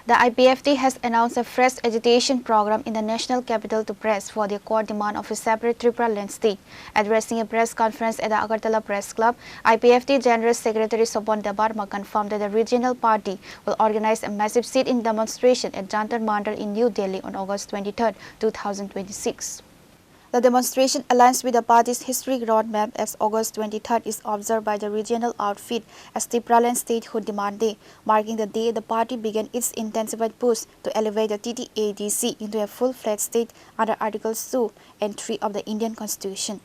The IPFT has announced a fresh agitation program in the national capital to press for the core demand of a separate Tripura land state. Addressing a press conference at the Agartala Press Club, IPFT General Secretary Sobhan Debarma confirmed that the regional party will organize a massive sit-in demonstration at Jantar Mantar in New Delhi on August 23, 2026. The demonstration aligns with the party's historic roadmap as August 23rd is observed by the regional outfit as Tripura Statehood Demand Day, marking the day the party began its intensified push to elevate the TTADC into a full-fledged state under Articles 2 and 3 of the Indian Constitution.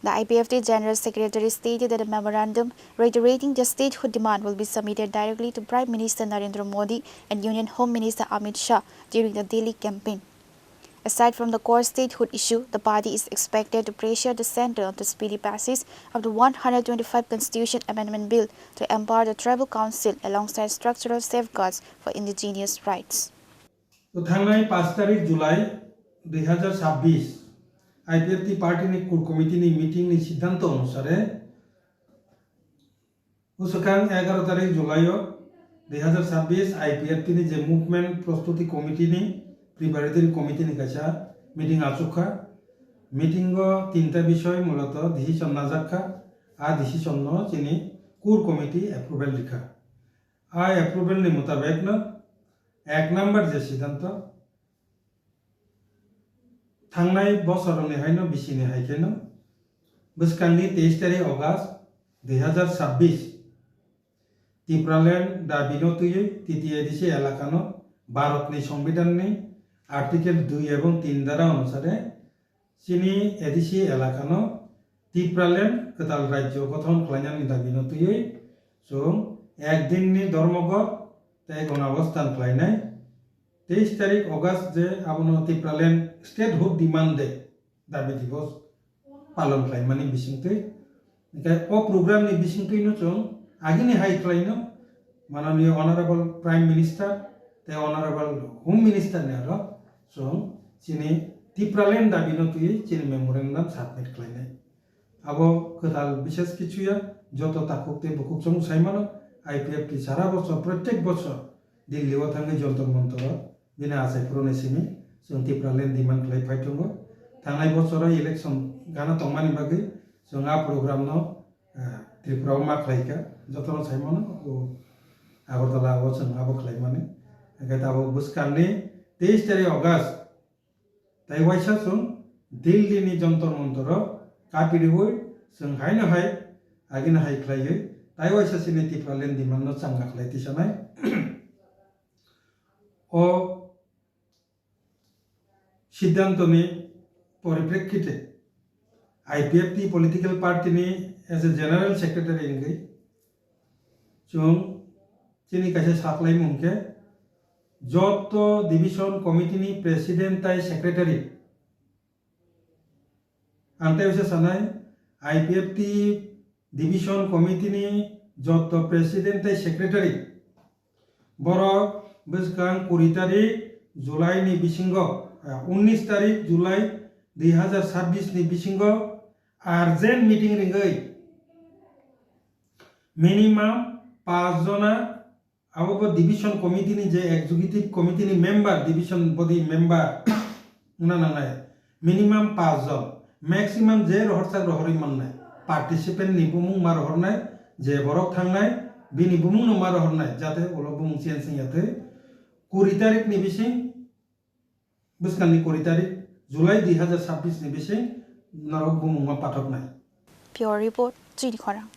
The IPFT General Secretary stated that a memorandum reiterating the statehood demand will be submitted directly to Prime Minister Narendra Modi and Union Home Minister Amit Shah during the Delhi campaign. Aside from the core statehood issue, the party is expected to pressure the centre on the speedy passage of the 125 Constitution Amendment Bill to empower the Tribal Council alongside structural safeguards for indigenous rights. थांनाय 5 तारिख जुलाई 2026 IPFT party core committee meeting नि सिद्धांत अनुसारे उसकां 11 तारिख जुलाई 2026 IPFT नि जे movement प्रस्तुति committee नि प्रिपारेटरी committee नि कासा मीटिंग आचुखा मीटिंग तीनटा विषय मूलत डिसिजन नाजाखा आ डिसिजन न चिनि कोर कमिटी अप्रूवल लिखा आ अप्रूवल नि मुताबिक न एक नंबर जे सिद्धांत थांनाय बसरनि हायनो बिसिनि हायकेनो बसकांनि 23 तारिख अगस्त 2026 त्रिपुरालैंड दा बिनतुयै TTADC एलाकानो भारतनि संविधाननि आर्टिकल 2 एवं 3 द्वारा अनुसारे चिनी एडीसी एलाकानो त्रिपुरालैंड कताल राज्य गठन खालामनायनि दा बिनतुयै जों एक दिननि धर्मघट तय गणावस्थान खालामनाय 23 तारिख अगस्त जे आबनो त्रिपुरालैंड स्टेटहुड डिमांड डे दाबि दिवस पालन खालामनायनि बिसिंथै ओमफ्राय अ प्रोग्रामनि बिसिंथैनो जों आगिनि हाइ खालामनो माननीय ऑनरेबल प्राइम मिनिस्टर ते ऑनरेबल होम मिनिस्टर ने आरो जों चिनी त्रिपुरालैंड दा बिनतुयै चिनी मेमोरेंडम सबमिट खालामनाय आबो कताल विशेष किछुया जत ताकुते बुकुचों साइमानो IPFT सारा बছর प्रत्येक बছর दिल्लीआव थाङै जन्तर मन्तर बिना आसायफोरनि सिमी जों त्रिपुरालैंड डिमांड खालामबाय दङ थांनाय बोसोराव इलेक्शन गाना तंमानि बागै जों आ प्रोग्रामनो त्रिपुरायाव मा खालायखा जतन साइमानो आगरतलाआव जों आबो खालामनानै गायताबो बुसकांनि 23 तारिख अगस्त ताइवाइसा जों दिल्लीनि जन्तर मन्तर कापिरिवै जों हायनो हाय आगिनो हाय खालायो ताइवाइसा सिनि त्रिपुरालैंड डिमांडनो चांगा खालायतिसानाय ओ सिद्धांतनि परिप्रेक्षिते IPFT political party as a general secretary इंगै जों चिनी कासे साखलाई मुंके जत डिविजन कमिटी नि प्रेसिडेंट ताई सेक्रेटरी आंते विसे सानाय IPFT डिविजन कमिटी नि जत प्रेसिडेंट ताई सेक्रेटरी बरो बसकां 20 तारिख जुलाई नि बिसिंगो 19 तारिख जुलाई 2026 नि बिसिंगो अर्जेंट मीटिंग रिंगै मिनिमम 5 जना आबो डिविजन कमिटी नि जे एग्जीक्यूटिव कमिटी नि मेंबर डिविजन बॉडी मेंबर ना नांनाय मिनिमम 5 जन मैक्सिमम जे रहरसा रहरि माननाय पार्टिसिपेंट नि बुमुं मार हरनाय जे बरक थांनाय बिनि बुमुं न मार हरनाय जाते उलो बुमुं चेंज याते 20 तारिख नि बिसिं बसकानि 20 तारिख जुलाई 2026 नि बिसिं नरक बुमुं मा पाठकनाय Pure Report, Chini Khorang.